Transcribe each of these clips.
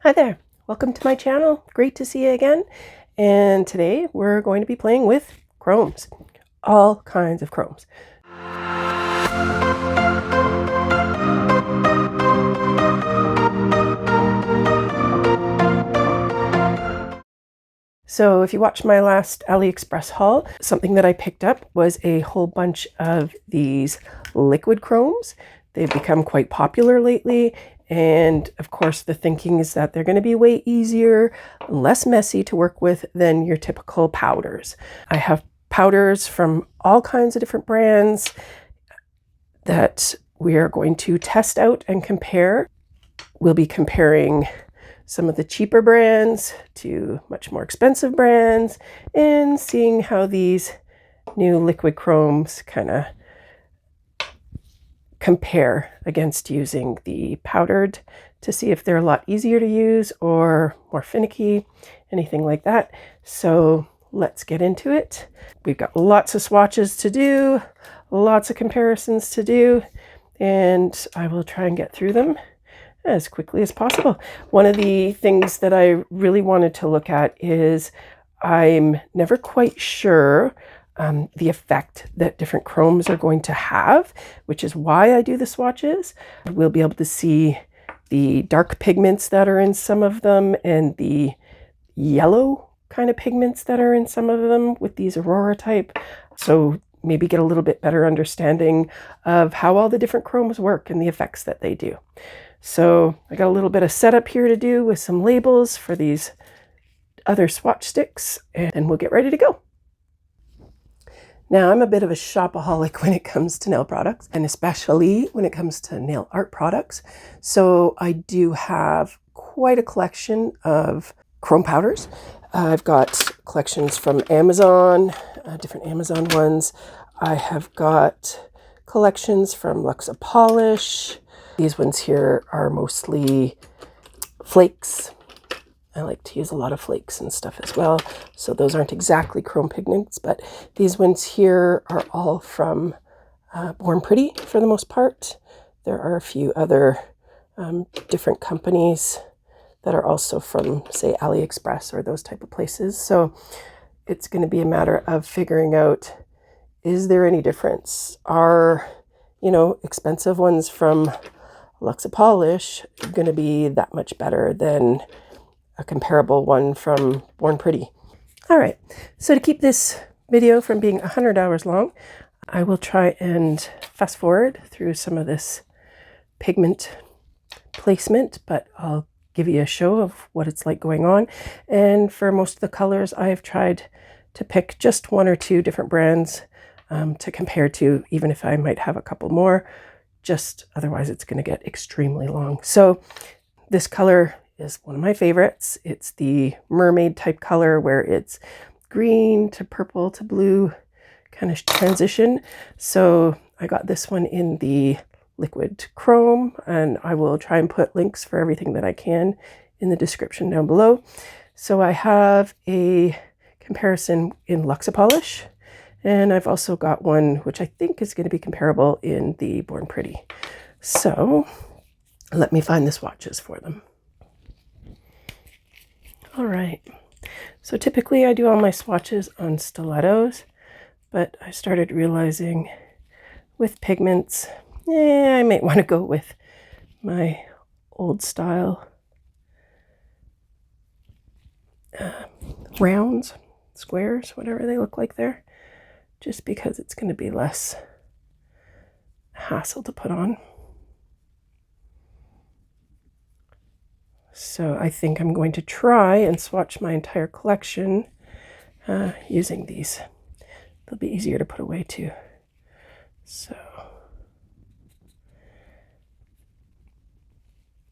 Hi there, welcome to my channel. Great to see you again. And today we're going to be playing with chromes, all kinds of chromes. So if you watched my last AliExpress haul, something that I picked up was a whole bunch of these liquid chromes. They've become quite popular lately. And of course, the thinking is that they're going to be way easier, less messy to work with than your typical powders. I have powders from all kinds of different brands that we are going to test out and compare. We'll be comparing some of the cheaper brands to much more expensive brands and seeing how these new liquid chromes kind of compare against using the powdered, to see if they're a lot easier to use or more finicky, anything like that. So let's get into it. We've got lots of swatches to do, lots of comparisons to do, and I will try and get through them as quickly as possible. One of the things that I really wanted to look at is I'm never quite sure the effect that different chromes are going to have, which is why I do the swatches. We'll be able to see the dark pigments that are in some of them and the yellow kind of pigments that are in some of them with these Aurora type. So maybe get a little bit better understanding of how all the different chromes work and the effects that they do. So I got a little bit of setup here to do with some labels for these other swatch sticks, and we'll get ready to go. Now, I'm a bit of a shopaholic when it comes to nail products, and especially when it comes to nail art products. So I do have quite a collection of chrome powders. I've got collections from Amazon, different Amazon ones. I have got collections from Luxa Polish. These ones here are mostly flakes. I like to use a lot of flakes and stuff as well. So those aren't exactly chrome pigments, but these ones here are all from Born Pretty for the most part. There are a few other different companies that are also from, say, AliExpress or those type of places. So it's going to be a matter of figuring out, is there any difference? Are, expensive ones from Luxa Polish going to be that much better than a comparable one from Born Pretty? All right, so to keep this video from being 100 hours long, I will try and fast forward through some of this pigment placement, but I'll give you a show of what it's like going on. And for most of the colors, I've tried to pick just one or two different brands to compare to, even if I might have a couple more. Just otherwise it's going to get extremely long. So this color is one of my favorites. It's the mermaid type color where it's green to purple to blue kind of transition. So I got this one in the liquid chrome, and I will try and put links for everything that I can in the description down below. So I have a comparison in Luxa Polish, and I've also got one which I think is going to be comparable in the Born Pretty. So let me find the swatches for them. All right, so typically I do all my swatches on stilettos, but I started realizing with pigments, I might want to go with my old style rounds, squares, whatever they look like there, just because it's going to be less hassle to put on. So I think I'm going to try and swatch my entire collection using these. They'll be easier to put away too. So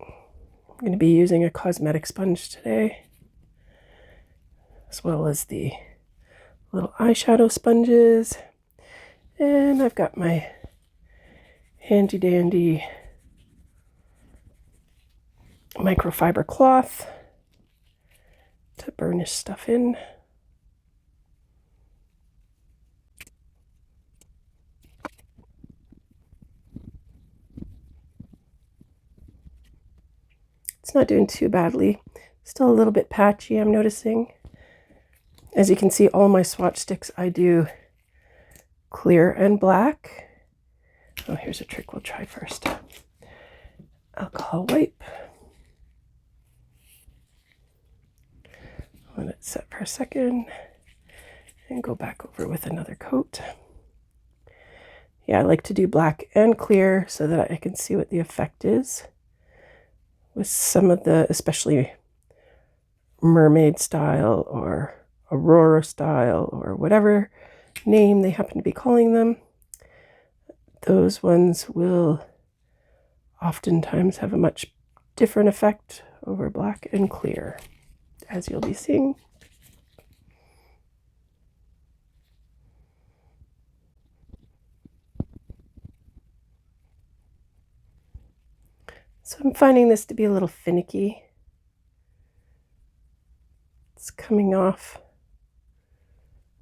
I'm going to be using a cosmetic sponge today, as well as the little eyeshadow sponges. And I've got my handy dandy microfiber cloth to burnish stuff in. It's it's not doing too badly. Still a little bit patchy, I'm noticing. As you can see, all my swatch sticks I do clear and black. Oh, here's a trick we'll try first. Alcohol wipe. Let it set for a second and go back over with another coat. Yeah, I like to do black and clear so that I can see what the effect is with some of the, especially mermaid style or Aurora style or whatever name they happen to be calling them. Those ones will oftentimes have a much different effect over black and clear, as you'll be seeing. So I'm finding this to be a little finicky. It's coming off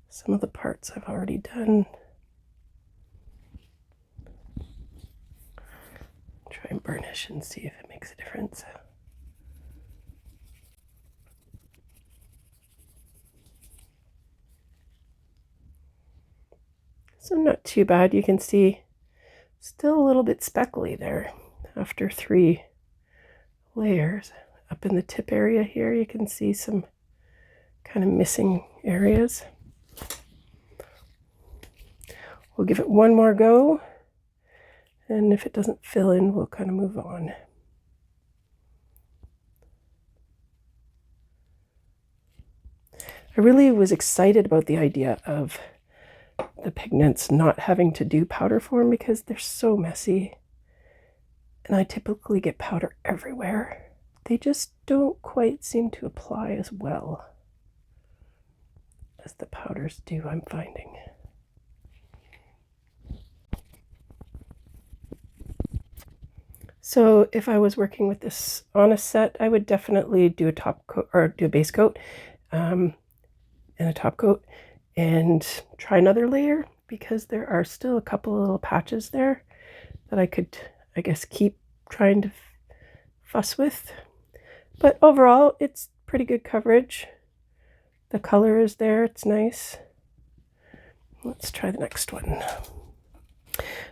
some of the parts I've already done. Try and burnish and see if it makes a difference. So not too bad. You can see still a little bit speckly there after 3 layers. Up in the tip area here, you can see some kind of missing areas. We'll give it one more go, and if it doesn't fill in, we'll kind of move on. I really was excited about the idea of the pigments not having to do powder form because they're so messy, and I typically get powder everywhere. They just don't quite seem to apply as well as the powders do, I'm finding. So if I was working with this on a set, I would definitely do a top coat or do a base coat and a top coat and try another layer, because there are still a couple of little patches there that I could, I guess, keep trying to fuss with. But overall, it's pretty good coverage. The color is there, it's nice. Let's try the next one.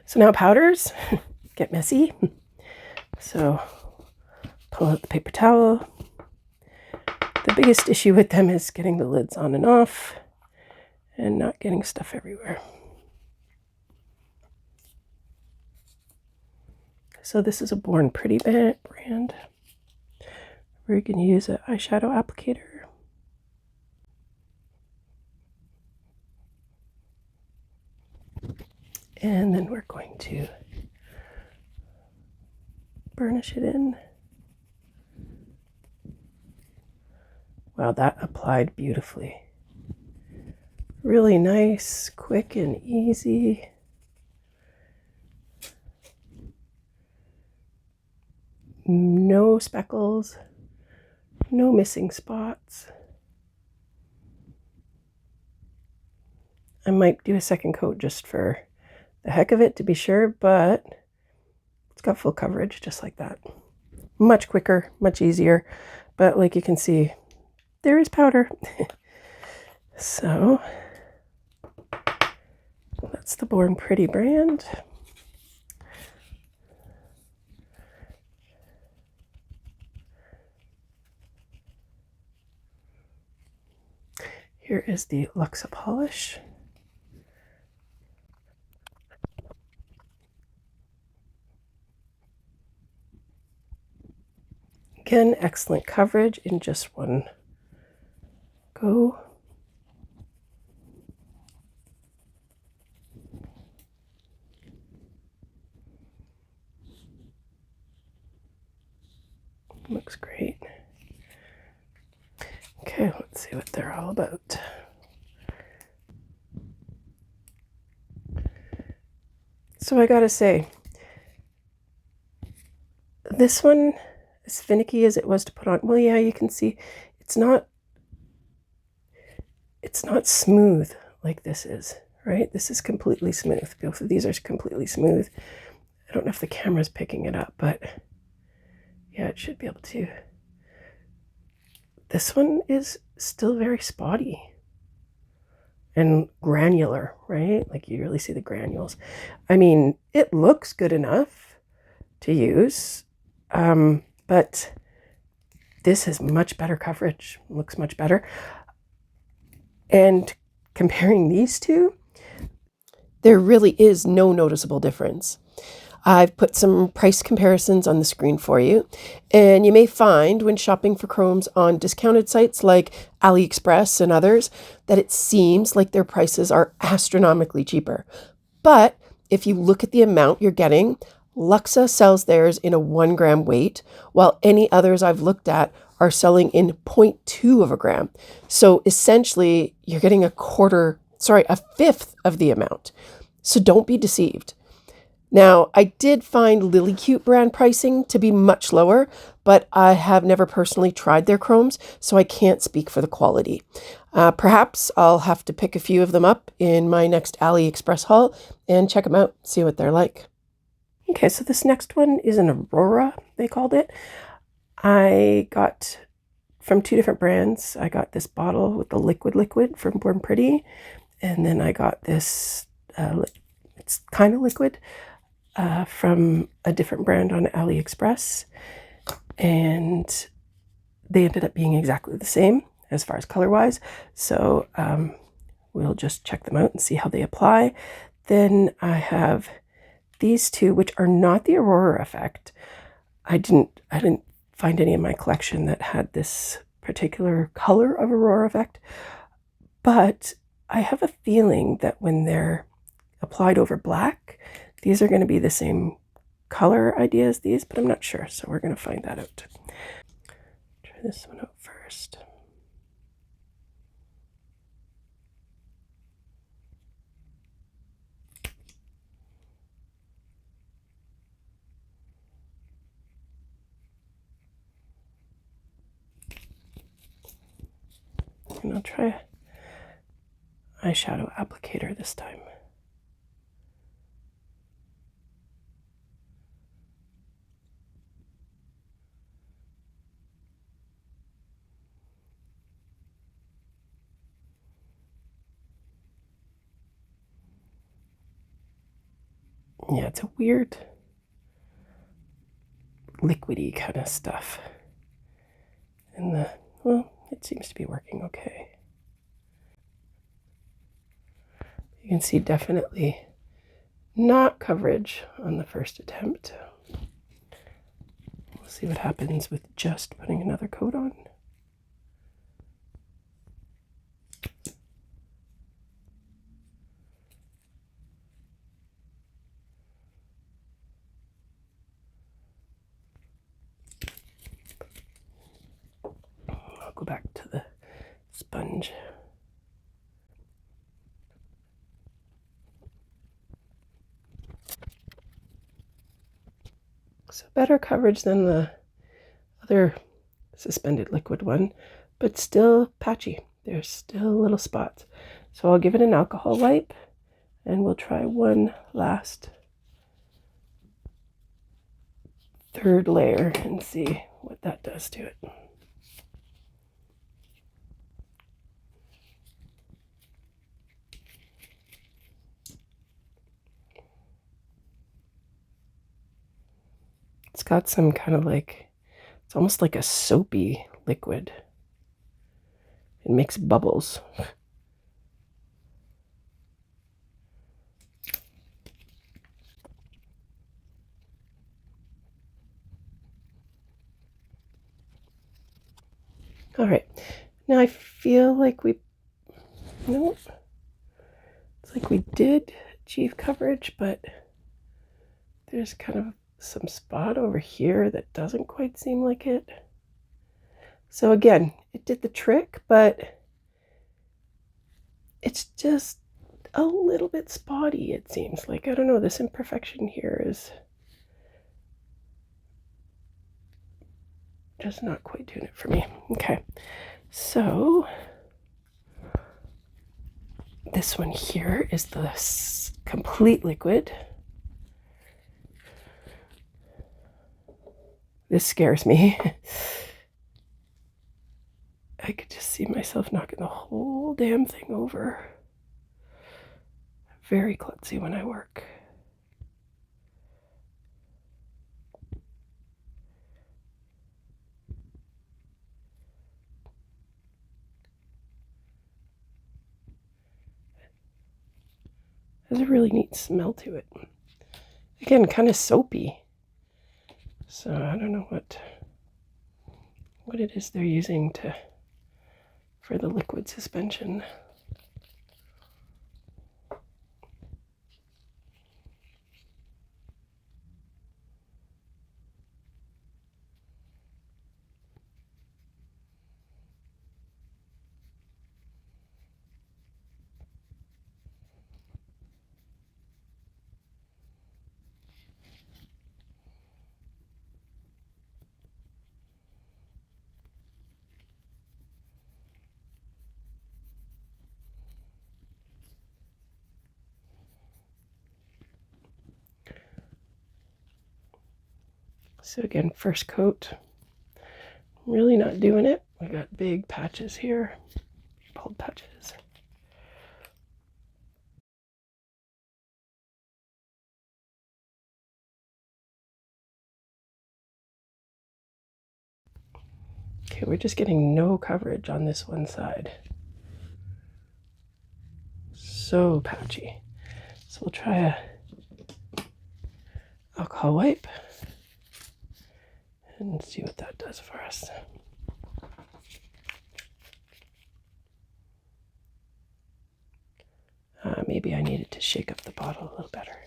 So now powders get messy. So pull out the paper towel. The biggest issue with them is getting the lids on and off and not getting stuff everywhere. So this is a Born Pretty brand where you can use an eyeshadow applicator. And then we're going to burnish it in. Wow, that applied beautifully. Really nice, quick and easy. No speckles, no missing spots. I might do a second coat just for the heck of it to be sure, but it's got full coverage just like that. Much quicker, much easier, but like you can see, there is powder. So that's the Born Pretty brand. Here is the Luxa Polish. Again, excellent coverage in just one go. Looks great. Okay, let's see what they're all about. So I gotta say, this one, as finicky as it was to put on, well, yeah, you can see it's not smooth like this is, right? This is completely smooth. Both of these are completely smooth. I don't know if the camera's picking it up, but yeah, it should be able to. This one is still very spotty and granular, right? Like you really see the granules. I mean, it looks good enough to use, but this has much better coverage, looks much better. And comparing these two, there really is no noticeable difference. I've put some price comparisons on the screen for you, and you may find when shopping for chromes on discounted sites like AliExpress and others that it seems like their prices are astronomically cheaper. But if you look at the amount you're getting, Luxa sells theirs in a 1 gram weight, while any others I've looked at are selling in 0.2 of a gram. So essentially, you're getting a fifth of the amount. So don't be deceived. Now, I did find Lilycute brand pricing to be much lower, but I have never personally tried their chromes, so I can't speak for the quality. Perhaps I'll have to pick a few of them up in my next AliExpress haul and check them out, see what they're like. Okay, so this next one is an Aurora, they called it. I got from 2 different brands. I got this bottle with the liquid from Born Pretty, and then I got this, it's kind of liquid, from a different brand on AliExpress, and they ended up being exactly the same as far as color-wise. So we'll just check them out and see how they apply. Then I have these 2, which are not the Aurora effect. I didn't find any in my collection that had this particular color of Aurora effect, but I have a feeling that when they're applied over black, these are going to be the same color idea as these, but I'm not sure, so we're going to find that out. Try this one out first. And I'll try eyeshadow applicator this time. Yeah, it's a weird liquidy kind of stuff. And well, it seems to be working okay. You can see definitely not coverage on the first attempt. We'll see what happens with just putting another coat on. I'll go back to the sponge. So better coverage than the other suspended liquid one, but still patchy. There's still little spots. So I'll give it an alcohol wipe, and we'll try one last third layer and see what that does to it. It's got some kind of it's almost like a soapy liquid. It makes bubbles. All right, now I feel like it's like we did achieve coverage, but there's kind of some spot over here that doesn't quite seem like it. So again, it did the trick, but it's just a little bit spotty, it seems like. I don't know, this imperfection here is just not quite doing it for me. Okay, so this one here is the complete liquid. This scares me. I could just see myself knocking the whole damn thing over. Very klutzy when I work. Has a really neat smell to it. Again, kind of soapy. So I don't know what it is they're using for the liquid suspension. So again, first coat, really not doing it. We got big patches here, bald patches. Okay, we're just getting no coverage on this one side. So patchy. So we'll try a alcohol wipe and see what that does for us. Maybe I needed to shake up the bottle a little better.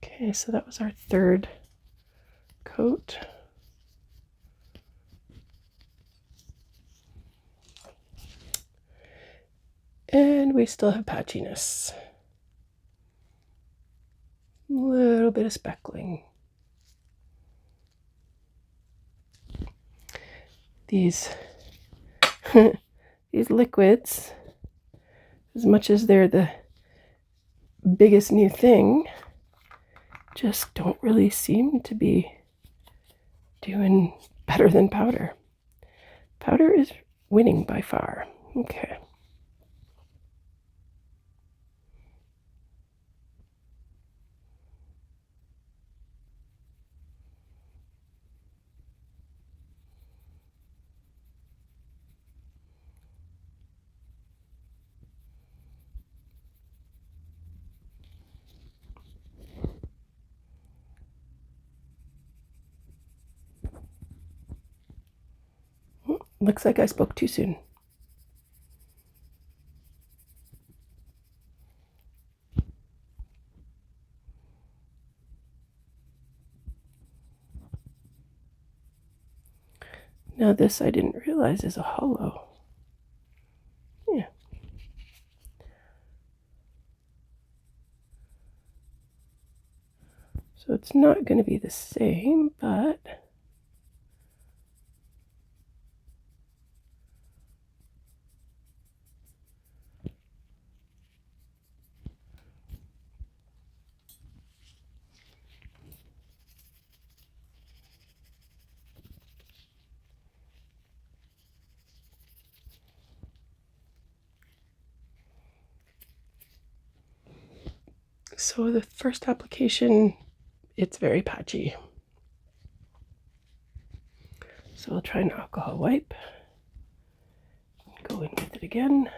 Okay, so that was our third coat. And we still have patchiness. A little bit of speckling. These these liquids, as much as they're the biggest new thing, just don't really seem to be doing better than powder. Powder is winning by far. Okay. Looks like I spoke too soon. Now this I didn't realize is a hollow. Yeah. So it's not going to be the same, but so the first application, it's very patchy. So I'll try an alcohol wipe. Go in with it again.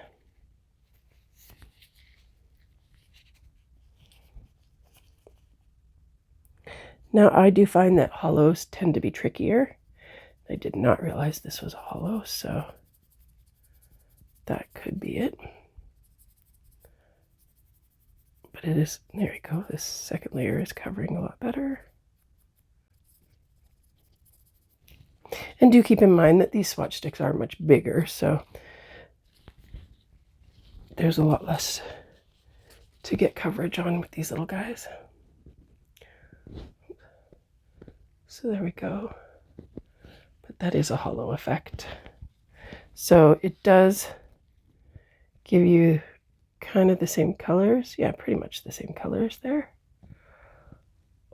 Now I do find that hollows tend to be trickier. I did not realize this was a hollow, so that could be it. But it is, there we go, this second layer is covering a lot better. And do keep in mind that these swatch sticks are much bigger, so there's a lot less to get coverage on with these little guys. So there we go. But that is a hollow effect. So it does give you kind of the same colors. Yeah, pretty much the same colors there.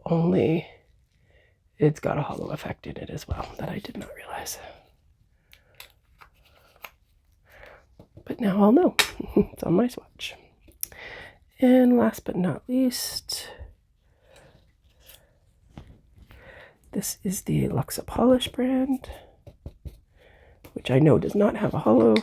Only it's got a hollow effect in it as well that I did not realize. But now I'll know. It's on my swatch. And last but not least, this is the Luxa Polish brand, which I know does not have a hollow.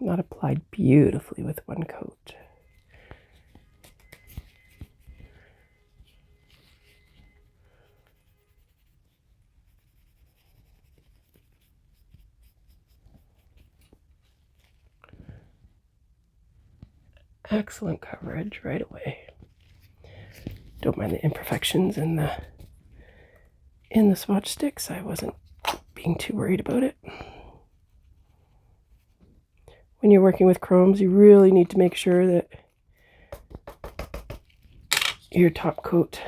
Not applied beautifully with one coat. Excellent coverage right away. Don't mind the imperfections in the swatch sticks. I wasn't being too worried about it. When you're working with chromes, you really need to make sure that your top coat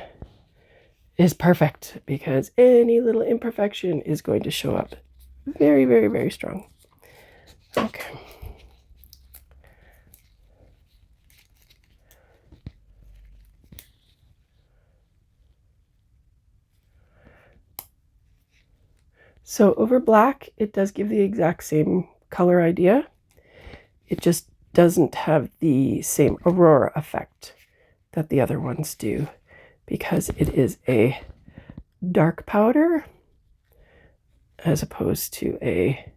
is perfect, because any little imperfection is going to show up very, very, very strong. Okay. So over black, it does give the exact same color idea. It just doesn't have the same Aurora effect that the other ones do, because it is a dark powder as opposed to a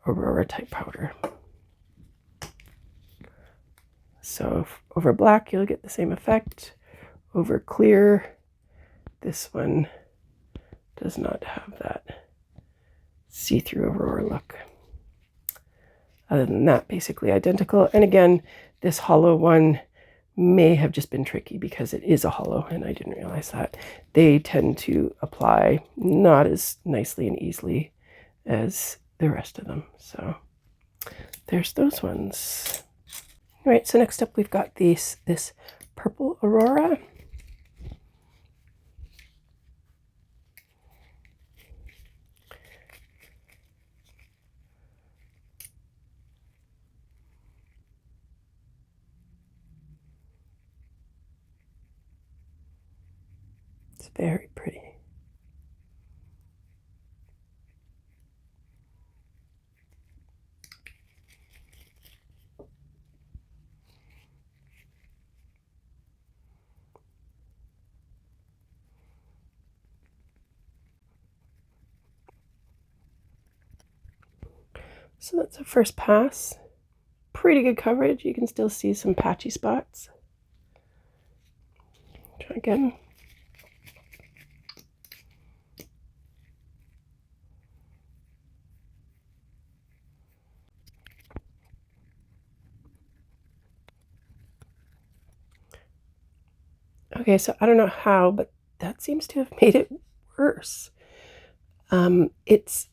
Aurora type powder. So over black, you'll get the same effect. Over clear, this one does not have that see-through Aurora look. Other than that, basically identical. And again, this hollow one may have just been tricky because it is a hollow, and I didn't realize that. They tend to apply not as nicely and easily as the rest of them. So there's those ones. All right, so next up we've got this purple Aurora. It's very pretty. So that's a first pass. Pretty good coverage. You can still see some patchy spots. Try again. Okay, so I don't know how, but that seems to have made it worse. It's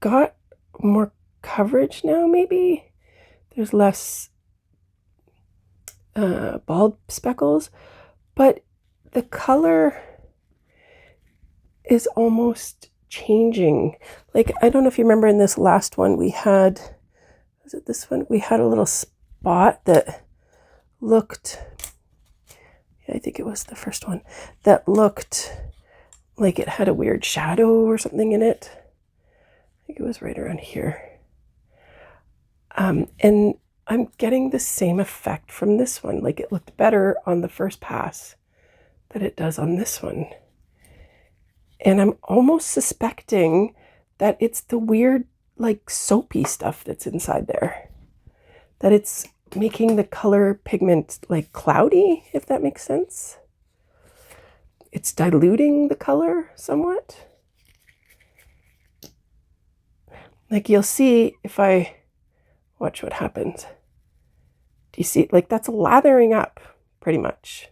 got more coverage now, maybe. There's less bald speckles, but the color is almost changing. Like, I don't know if you remember in this last one we had, was it this one? We had a little spot that looked, I think it was the first one, that looked like it had a weird shadow or something in it. I think it was right around here. And I'm getting the same effect from this one. Like, it looked better on the first pass than it does on this one. And I'm almost suspecting that it's the weird, like, soapy stuff that's inside there. That it's making the color pigment, like, cloudy, if that makes sense. It's diluting the color somewhat. Like you'll see if I watch what happens. Do you see, like that's lathering up pretty much.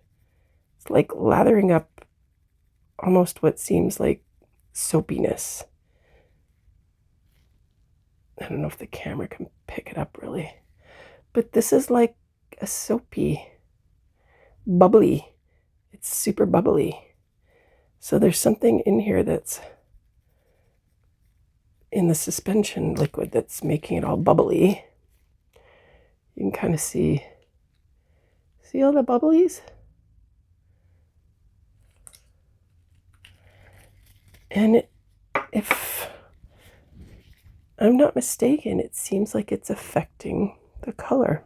It's like lathering up almost what seems like soapiness. I don't know if the camera can pick it up really, but this is like a soapy, bubbly. It's super bubbly. So there's something in here that's in the suspension liquid that's making it all bubbly. You can kind of see all the bubblies? And if I'm not mistaken, it seems like it's affecting the color.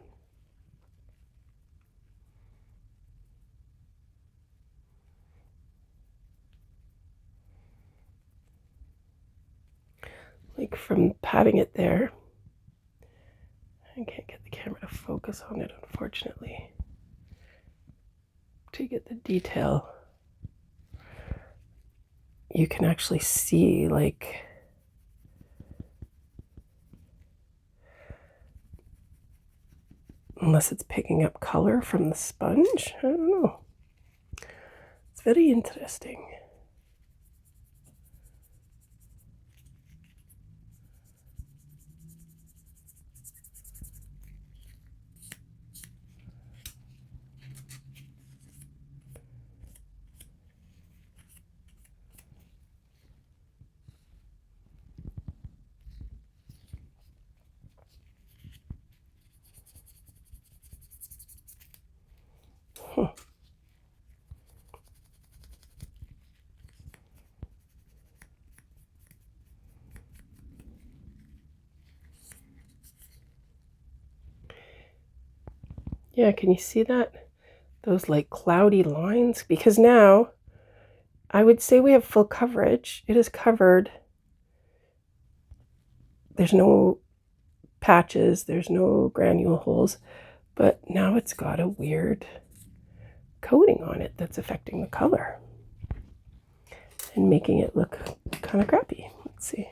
Like from patting it there. I can't get the camera to focus on it, unfortunately, to get the detail. You can actually see, like, unless it's picking up color from the sponge, I don't know. It's very interesting. Yeah, can you see that? Those like cloudy lines? Because now I would say we have full coverage. It is covered. There's no patches, there's no granule holes, but now it's got a weird coating on it that's affecting the color and making it look kind of crappy. Let's see.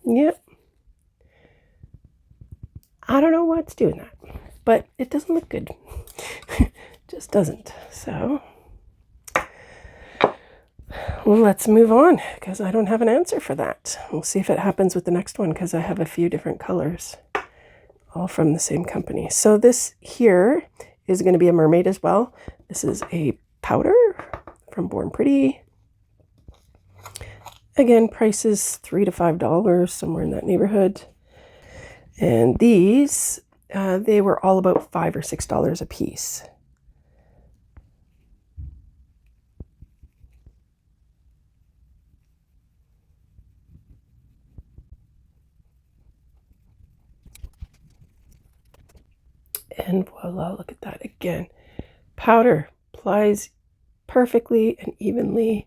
Yep. I don't know what's doing that, but it doesn't look good. Just doesn't. So let's move on because I don't have an answer for that. We'll see if it happens with the next one because I have a few different colors, all from the same company. So this here is going to be a mermaid as well. This is a powder from Born Pretty. Again, prices $3 to $5, somewhere in that neighborhood. And these, they were all about $5 or $6 a piece. And voila, look at that again. Powder applies perfectly and evenly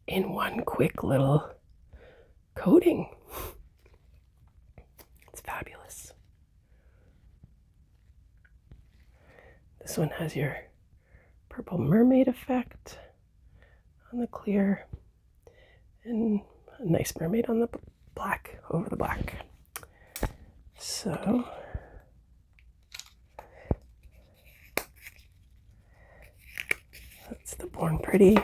in one quick little coating. It's fabulous. This one has your purple mermaid effect on the clear and a nice mermaid on the black, over the black. So that's the Born Pretty.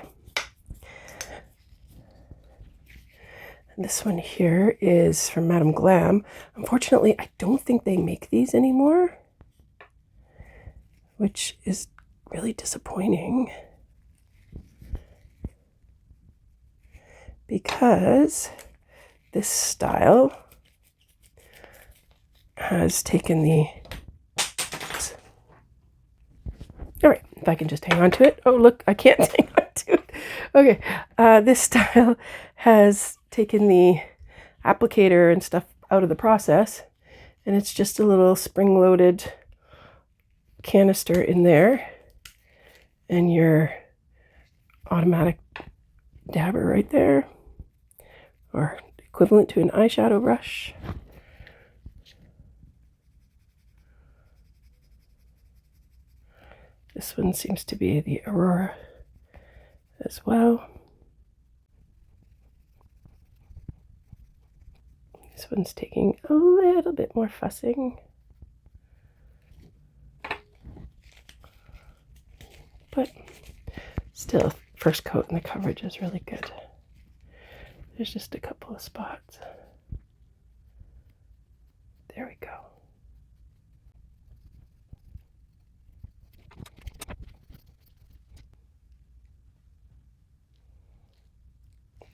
And this one here is from Madame Glam. Unfortunately, I don't think they make these anymore, which is really disappointing because this style has taken the, all right, if I can just hang on to it. Oh, look, I can't hang on to it. Okay, this style has taken the applicator and stuff out of the process, and it's just a little spring-loaded canister in there and your automatic dabber right there, or equivalent to an eyeshadow brush. This one seems to be the Aurora as well. This one's taking a little bit more fussing. But still, first coat and the coverage is really good. There's just a couple of spots. There we go.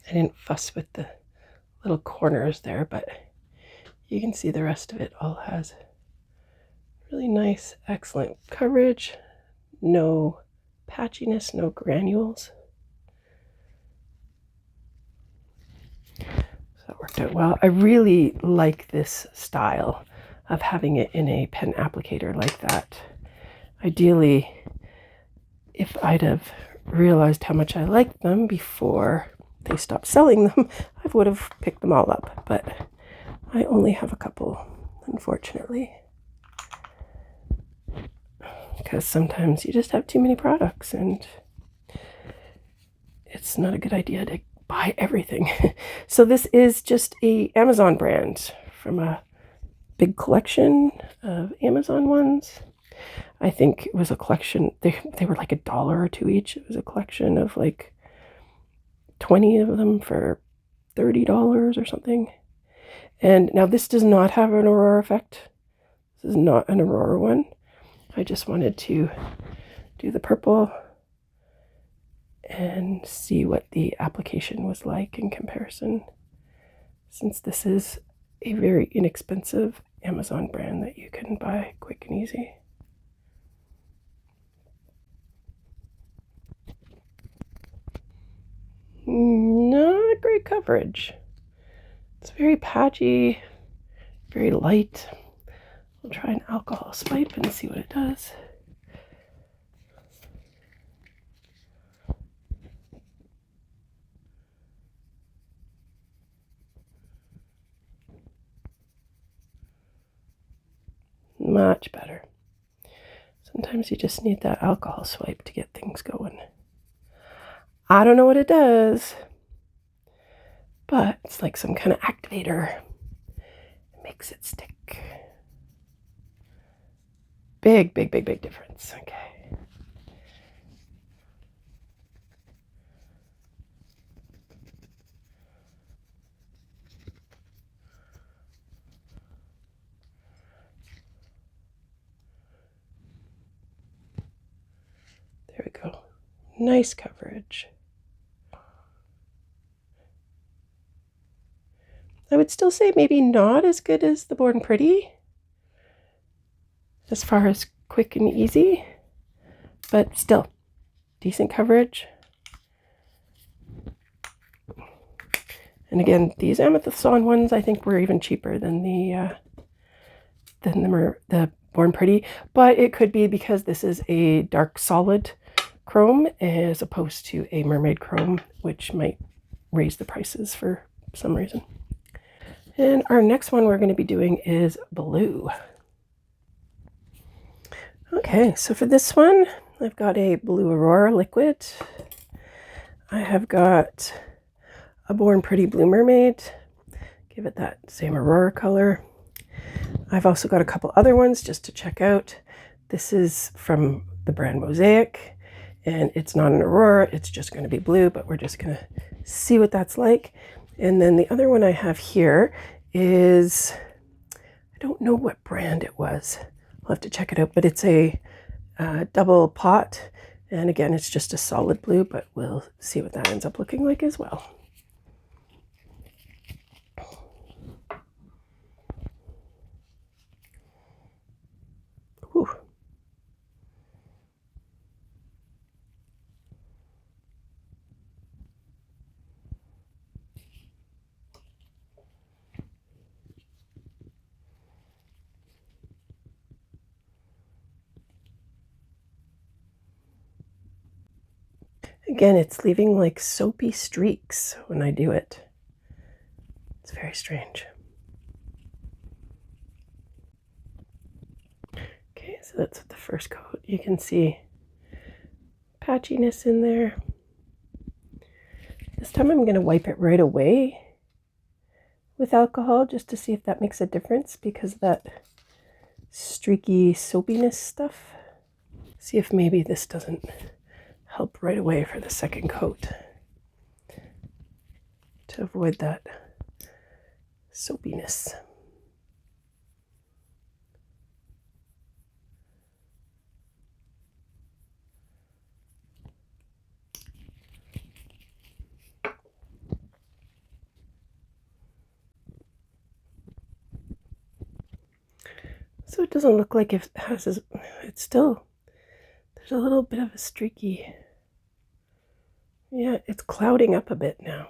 I didn't fuss with the little corners there, but you can see the rest of it all has really nice, excellent coverage. No patchiness, no granules. So that worked out well. I really like this style of having it in a pen applicator like that. Ideally, if I'd have realized how much I liked them before they stopped selling them, I would have picked them all up, but I only have a couple, unfortunately. Because sometimes you just have too many products and it's not a good idea to buy everything. So this is just a Amazon brand from a big collection of Amazon ones. I think it was a collection, they were like $1 or $2 each. It was a collection of like 20 of them for $30 or something. And now this does not have an Aurora effect. This is not an Aurora one. I just wanted to do the purple and see what the application was like in comparison, since this is a very inexpensive Amazon brand that you can buy quick and easy. Not great coverage. It's very patchy, very light. I'll try an alcohol swipe and see what it does. Much better. Sometimes you just need that alcohol swipe to get things going. I don't know what it does, but it's like some kind of activator. It makes it stick. Big, big, big, big difference. Okay. There we go. Nice coverage. I would still say maybe not as good as the Born Pretty as far as quick and easy, but still decent coverage. And again, these Amethyst On ones I think were even cheaper than the Born Pretty, but it could be because this is a dark solid chrome as opposed to a mermaid chrome, which might raise the prices for some reason. And our next one we're going to be doing is blue. Okay, so for this one, I've got a blue Aurora liquid. I have got a Born Pretty Blue Mermaid. Give it that same Aurora color. I've also got a couple other ones just to check out. This is from the brand Mosaic, and it's not an Aurora, it's just going to be blue, but we're just going to see what that's like. And then the other one I have here is, I don't know what brand it was. I'll have to check it out, but it's a double pot. And again, it's just a solid blue, but we'll see what that ends up looking like as well. Whew. Again, it's leaving like soapy streaks when I do it. It's very strange. Okay, so that's the first coat. You can see patchiness in there. This time I'm going to wipe it right away with alcohol just to see if that makes a difference, because that streaky soapiness stuff. See if maybe this doesn't help right away for the second coat to avoid that soapiness. So it doesn't look like it has, it's still, there's a little bit of a streaky, yeah, it's clouding up a bit now.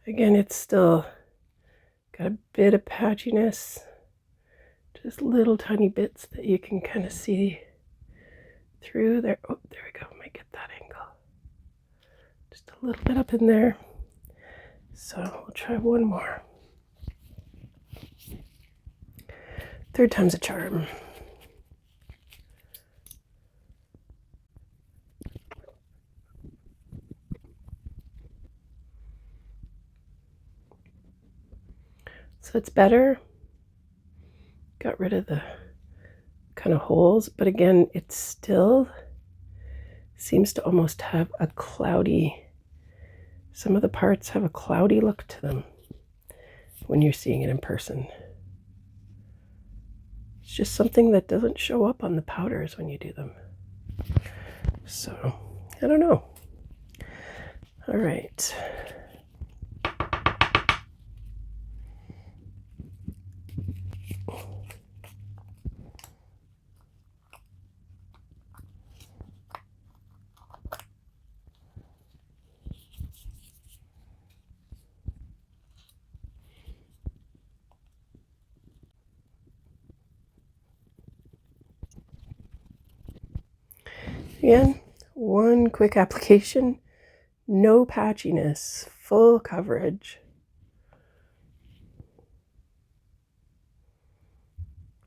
Again, it's still got a bit of patchiness, just little tiny bits that you can kind of see through there. Oh, there we go, might get that angle. Just a little bit up in there. So we'll try one more. Third time's a charm. So it's better. Got rid of the kind of holes, but again, it still seems to almost have a cloudy, some of the parts have a cloudy look to them when you're seeing it in person. It's just something that doesn't show up on the powders when you do them. So, I don't know. All right. Again, one quick application, no patchiness, full coverage.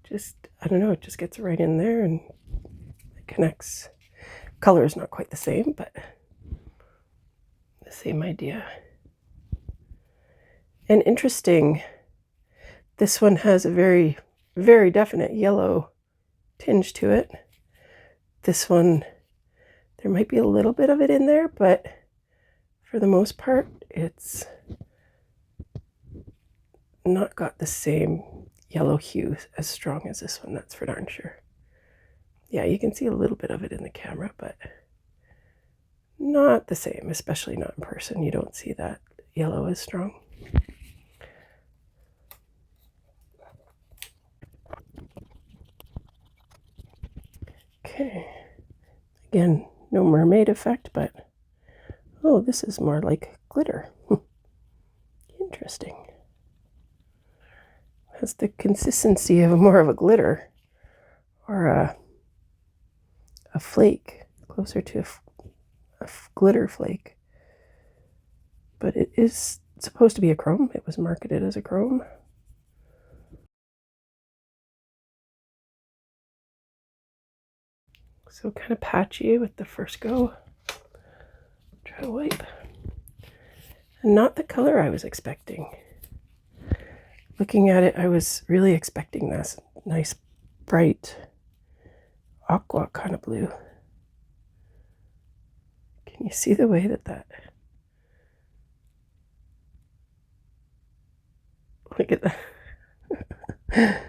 Just, I don't know, it just gets right in there and it connects. Color is not quite the same, but the same idea. And interesting, this one has a very, very definite yellow tinge to it. This one, there might be a little bit of it in there, but for the most part, it's not got the same yellow hue as strong as this one, that's for darn sure. Yeah, you can see a little bit of it in the camera, but not the same, especially not in person. You don't see that yellow as strong. Okay, again, no mermaid effect, but oh, this is more like glitter. Interesting. Has the consistency of more of a glitter or a flake, closer to a glitter flake. But it is supposed to be a chrome. It was marketed as a chrome. So kind of patchy with the first go. Try to wipe. And not the color I was expecting. Looking at it, I was really expecting this nice, bright, aqua kind of blue. Can you see the way that look at that.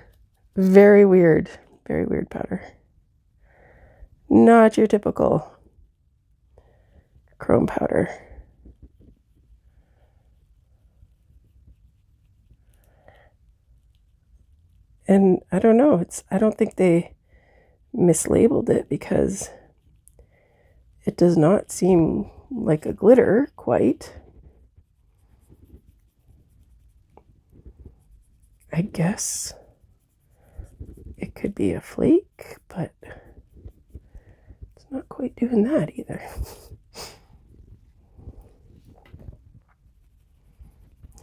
Very weird powder. Not your typical chrome powder. And I don't know, I don't think they mislabeled it, because it does not seem like a glitter quite. I guess it could be a flake, but it's not quite doing that either.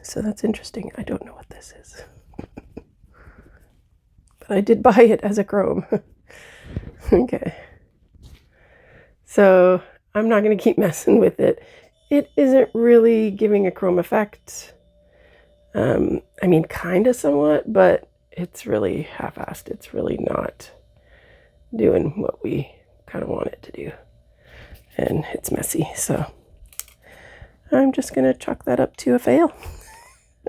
So that's interesting. I don't know what this is. But I did buy it as a chrome. Okay. So I'm not going to keep messing with it. It isn't really giving a chrome effect. I mean, kind of somewhat, but it's really half-assed. It's really not doing what we kind of want it to do. And it's messy, so I'm just going to chalk that up to a fail.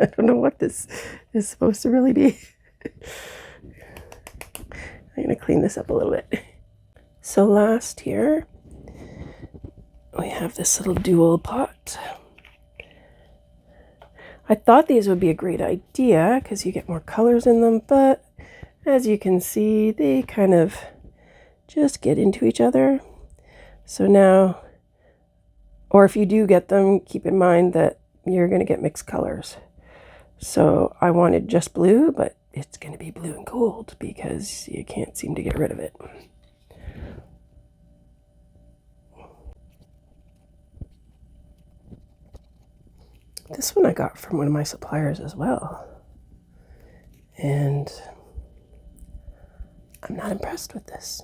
I don't know what this is supposed to really be. I'm going to clean this up a little bit. So last here, we have this little dual pot. I thought these would be a great idea because you get more colors in them, but as you can see, they kind of just get into each other. So now, or if you do get them, keep in mind that you're going to get mixed colors. So I wanted just blue, but it's going to be blue and gold because you can't seem to get rid of it. This one I got from one of my suppliers as well. And I'm not impressed with this.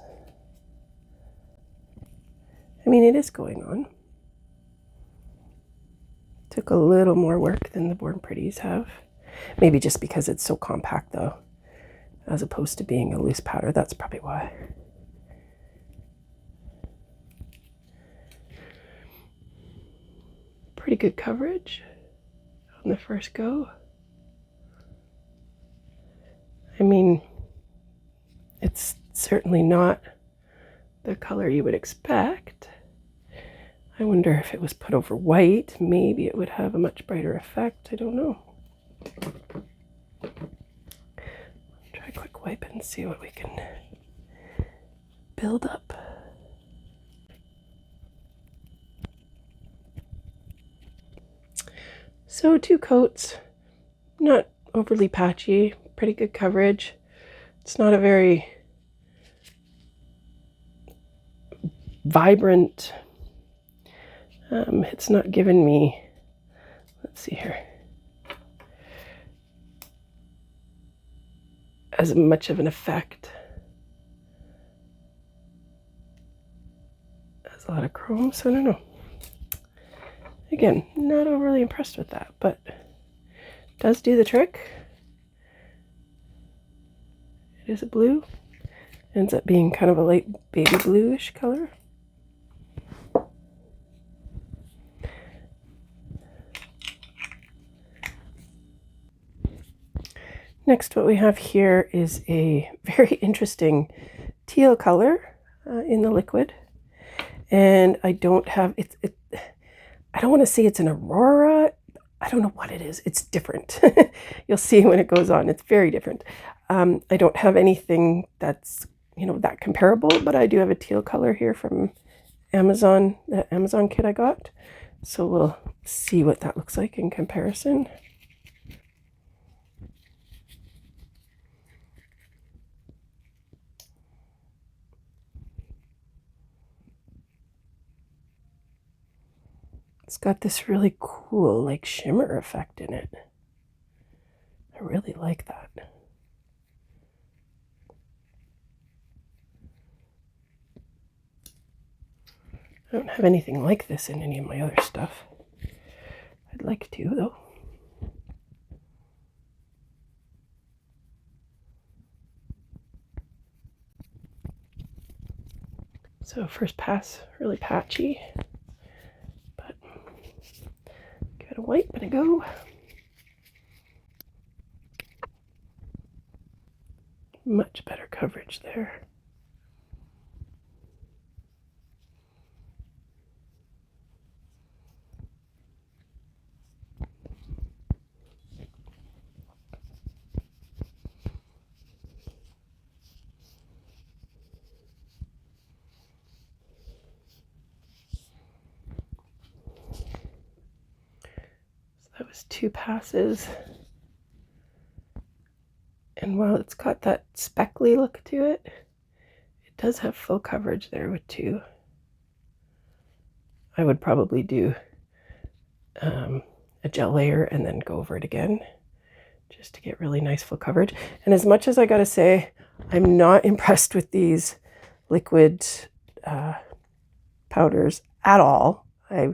I mean, it is going on. Took a little more work than the Born Pretties have. Maybe just because it's so compact though, as opposed to being a loose powder. That's probably why. Pretty good coverage on the first go. I mean, it's certainly not the color you would expect. I wonder if it was put over white, maybe it would have a much brighter effect. I don't know. Try a quick wipe and see what we can build up. So 2 coats, not overly patchy, pretty good coverage. It's not a very vibrant, it's not giving me, let's see here, as much of an effect as a lot of chrome, so I don't know. Again, not overly impressed with that, but does do the trick. It is a blue. Ends up being kind of a light baby bluish color. Next, what we have here is a very interesting teal color in the liquid. And I don't have, I don't want to say it's an Aurora. I don't know what it is. It's different. You'll see when it goes on. It's very different. I don't have anything that's, you know, that comparable, but I do have a teal color here from Amazon, the Amazon kit I got. So we'll see what that looks like in comparison. It's got this really cool, like, shimmer effect in it. I really like that. I don't have anything like this in any of my other stuff. I'd like to, though. So first pass, really patchy. Got a wipe and a go. Much better coverage there. That was 2 passes. And while it's got that speckly look to it, it does have full coverage there with 2. I would probably do a gel layer and then go over it again just to get really nice full coverage. And as much as I gotta say, I'm not impressed with these liquid powders at all. I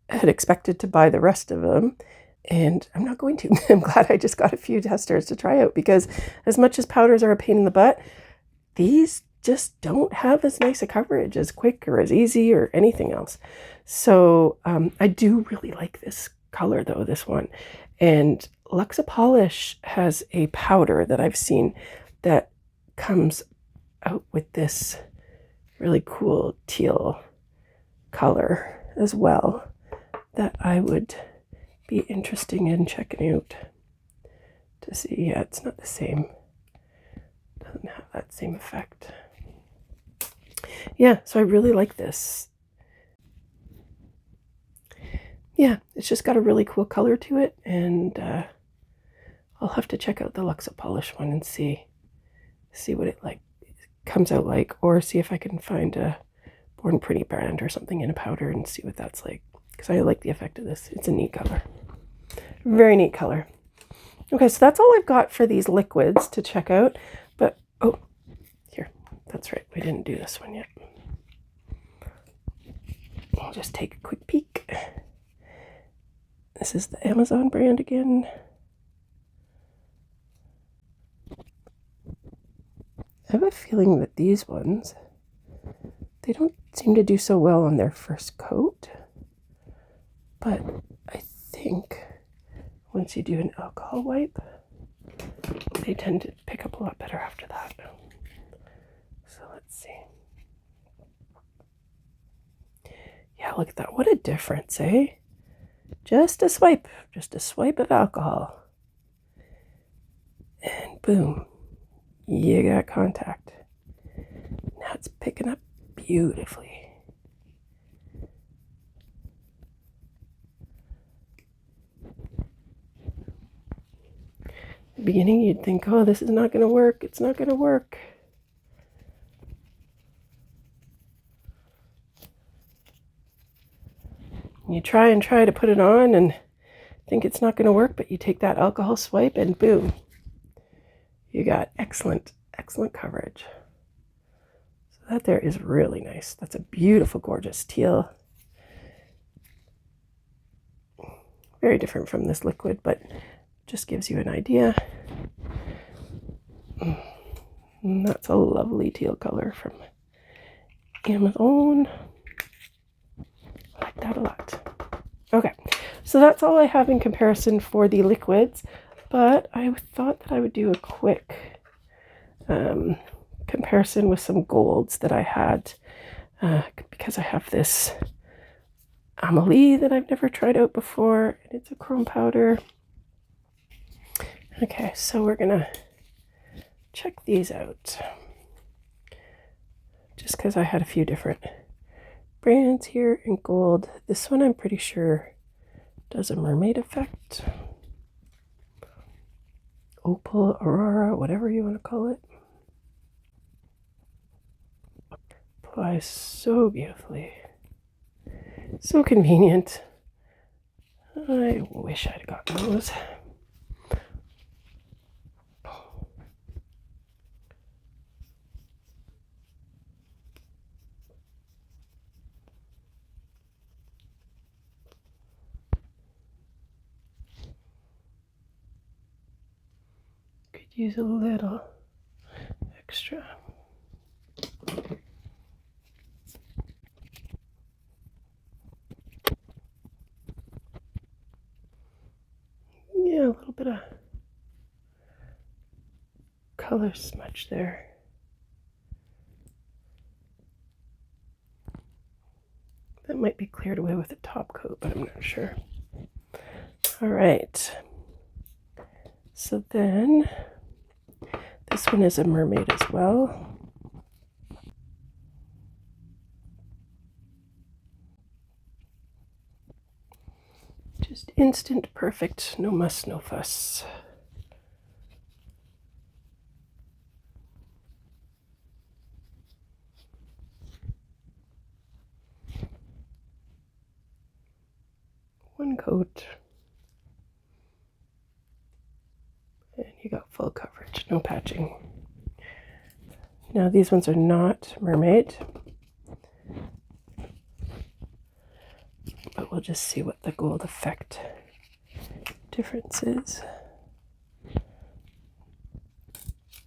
had expected to buy the rest of them, and I'm not going to. I'm glad I just got a few testers to try out, because as much as powders are a pain in the butt, these just don't have as nice a coverage, as quick or as easy or anything else. So I do really like this color though, this one. And Luxa Polish has a powder that I've seen that comes out with this really cool teal color as well that I would be interested in checking out to see. Yeah, it's not the same. Doesn't have that same effect. Yeah, so I really like this. Yeah, it's just got a really cool color to it, and I'll have to check out the Luxa Polish one and see what it comes out like, or see if I can find a Born Pretty brand or something in a powder and see what that's like, because I like the effect of this. It's a neat color. Very neat color. Okay, so that's all I've got for these liquids to check out. But, oh, here, that's right. We didn't do this one yet. I'll just take a quick peek. This is the Amazon brand again. I have a feeling that these ones, they don't seem to do so well on their first coat, but I think once you do an alcohol wipe, they tend to pick up a lot better after that. So let's see. Yeah, look at that. What a difference, eh? Just a swipe of alcohol. And boom, you got contact. Now it's picking up beautifully. In the beginning, you'd think, oh, this is not going to work. It's not going to work. You try to put it on and think it's not going to work, but you take that alcohol swipe and boom, you got excellent coverage. So that there is really nice. That's a beautiful, gorgeous teal. Very different from this liquid, but just gives you an idea. And that's a lovely teal color from Amazon. I like that a lot. Okay, so that's all I have in comparison for the liquids, but I thought that I would do a quick comparison with some golds that I had, because I have this Amelie that I've never tried out before, and it's a chrome powder. Okay, so we're gonna check these out, just because I had a few different brands here in gold. This one I'm pretty sure does a mermaid effect. Opal, Aurora, whatever you want to call it. Applies so beautifully. So convenient. I wish I'd gotten those. Could use a little extra. Yeah, a little bit of color smudge there. That might be cleared away with a top coat, but I'm not sure. All right. So then, this one is a mermaid as well. Just instant perfect, no muss, no fuss. One coat. You got full coverage, no patching. Now these ones are not mermaid, but we'll just see what the gold effect difference is.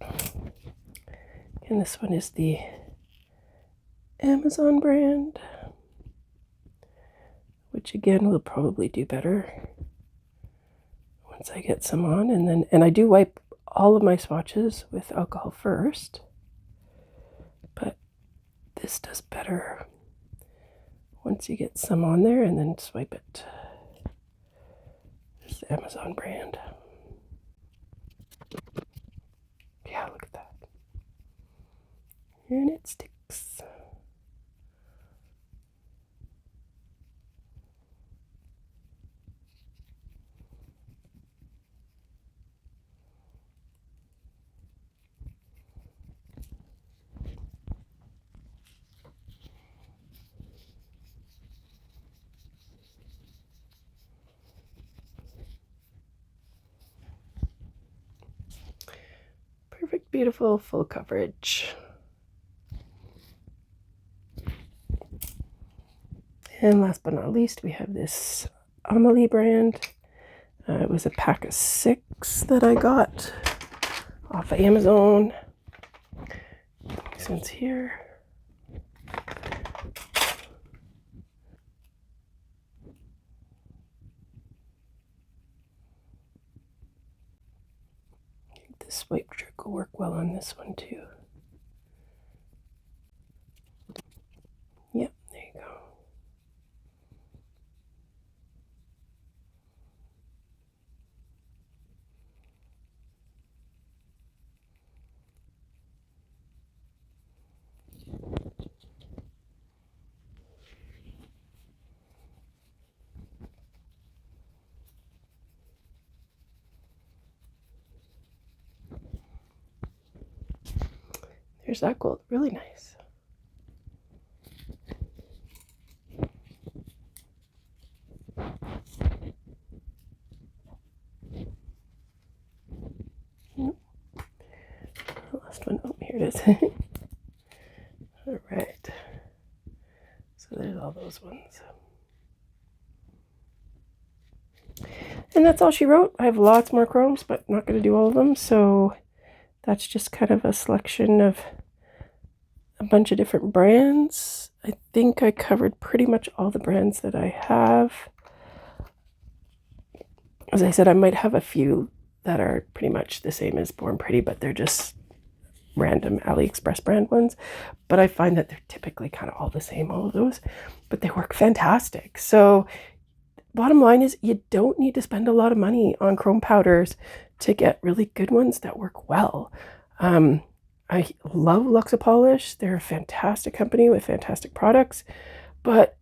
And this one is the Amazon brand, which again will probably do better once I get some on. And I do wipe all of my swatches with alcohol first, but this does better once you get some on there and then swipe it. This is the Amazon brand. Yeah, look at that. And it sticks. Perfect, beautiful, full coverage. And last but not least, we have this Amelie brand. It was a pack of 6 that I got off of Amazon. This one's here. I think the swipe trick will work well on this one too. Yep, there you go. There's that gold, really nice. The last one, oh, here it is. All right. So there's all those ones. And that's all she wrote. I have lots more chromes, but not going to do all of them. So that's just kind of a selection of a bunch of different brands. I think I covered pretty much all the brands that I have. As I said, I might have a few that are pretty much the same as Born Pretty, but they're just random AliExpress brand ones. But I find that they're typically kind of all the same, all of those, but they work fantastic. So bottom line is you don't need to spend a lot of money on chrome powders to get really good ones that work well. I love Luxa Polish. They're a fantastic company with fantastic products, but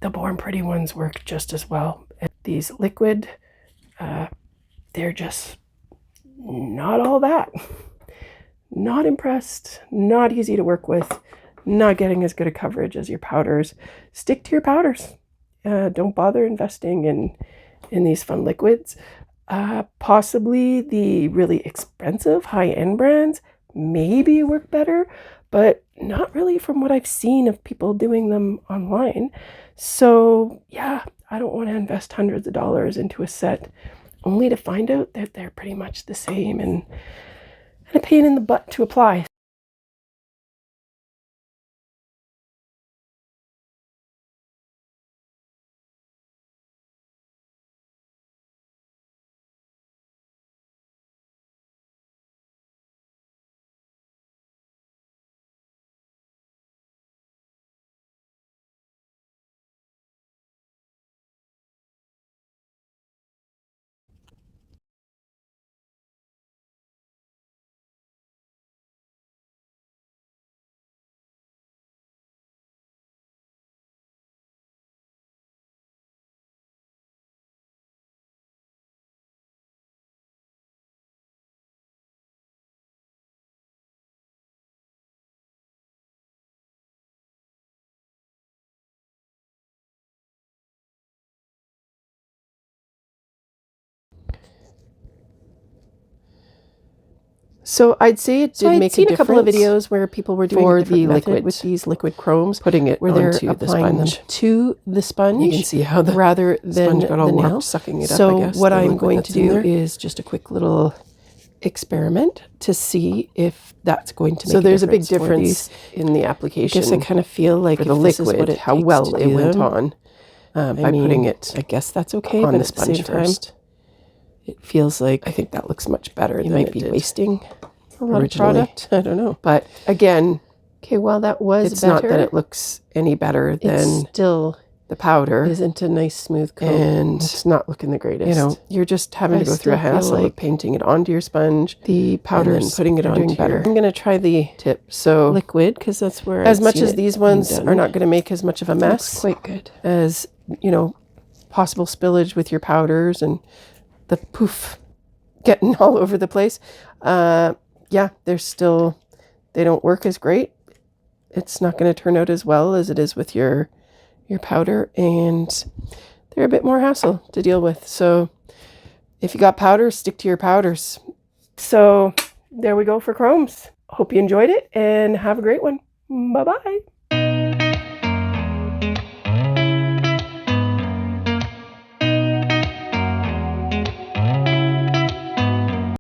the Born Pretty ones work just as well. And these liquid, they're just not all that. Not impressed, not easy to work with, not getting as good a coverage as your powders. Stick to your powders. Don't bother investing in these fun liquids. Possibly the really expensive high-end brands maybe work better, but not really from what I've seen of people doing them online. So yeah, I don't want to invest hundreds of dollars into a set only to find out that they're pretty much the same and a pain in the butt to apply. So I'd say it did make a difference. A couple of videos where people were doing for the liquid with these liquid chromes, putting it where they're onto the applying them sponge. to the sponge. You can see how the rather than sponge got all the warped, nail. sucking it up. So I guess, what the I'm liquid going that's to in do there. is just a quick little experiment to see if that's going to make So a there's a big for difference these. In the application. I guess I kind of feel like for the if this is liquid, what it how takes well to it do went them, on by putting it. I guess that's okay, on but the at the sponge same time, first. it feels like I think that looks much better. you than might it be did wasting a lot originally. of product. I don't know. But again, Okay, well, that was it's better. not that it looks any better than It still the powder. isn't a nice smooth coat. And It's not looking the greatest. you know, you're just having to go through a still feel hassle like of painting it onto your sponge, the powder and then putting it onto better. your I'm going to try the tip. So Liquid, because that's where as I've much seen as it these being ones done. are not going to make as much of a Looks mess quite good. as, you know, possible spillage with your powders and the poof getting all over the place. Yeah, they don't work as great. It's not going to turn out as well as it is with your powder, and they're a bit more hassle to deal with. So if you got powders, stick to your powders. So there we go for chromes. Hope you enjoyed it and have a great one. Bye-bye.